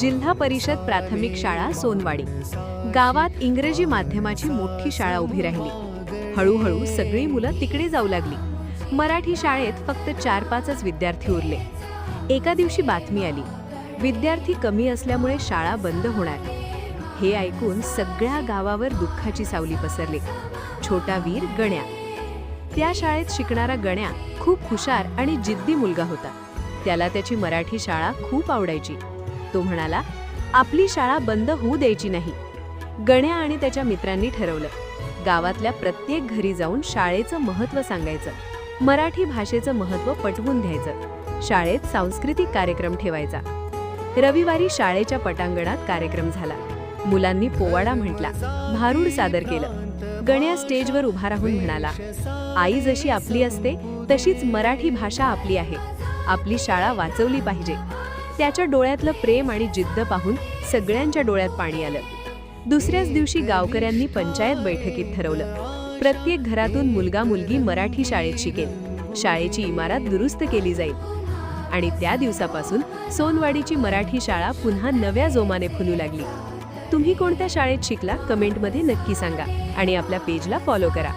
जिल्हा परिषद प्राथमिक शाळा सोनवाडी. गावात इंग्रजी माध्यमाची मोठी शाळा उभी राहिली. हळूहळू सगळी मुलं तिकडे जाऊ लागली. मराठी शाळेत फक्त 4-5च विद्यार्थी उरले. एका दिवशी बातमी आली, विद्यार्थी कमी असल्यामुळे शाळा बंद होणार. हे ऐकून सगळ्या गावावर दुःखाची सावली पसरली. छोटा वीर गण्या, त्या शाळेत शिकणारा गण्या खूप हुशार आणि जिद्दी मुलगा होता. त्याला त्याची मराठी शाळा खूप आवडायची. तो म्हणाला, आपली शाळा बंद होऊ द्यायची नाही. गण्या आणि त्याच्या मित्रांनी ठरवलं, गावातल्या प्रत्येक घरी जाऊन शाळेचं महत्त्व सांगायचं, मराठी भाषेचं महत्त्व पटवून द्यायचं, शाळेत सांस्कृतिक कार्यक्रम ठेवायचा. रविवारी शाळेच्या पटांगणात कार्यक्रम झाला. मुलांनी पोवाडा म्हटला, भारूड सादर केलं. गण्या स्टेजवर उभा राहून म्हणाला, आई जशी आपली असते तशीच मराठी भाषा आपली आहे. आपली शाळा वाचवली पाहिजे. त्याच्या डोळ्यातलं प्रेम आणि जिद्द पाहून सगळ्यांच्या डोळ्यात पाणी आलं. दुसऱ्याच दिवशी गावकऱ्यांनी पंचायत बैठकीत ठरवलं, प्रत्येक घरातून मुलगा मुलगी मराठी शाळेत शिकेल. शाळेची इमारत दुरुस्त केली जाईल. आणि त्या दिवसापासून सोनवाडीची मराठी शाळा पुन्हा नव्या जोमाने फुलू लागली. तुम्ही कोणत्या शाळेत शिकला कमेंटमध्ये नक्की सांगा आणि आपल्या पेजला फॉलो करा.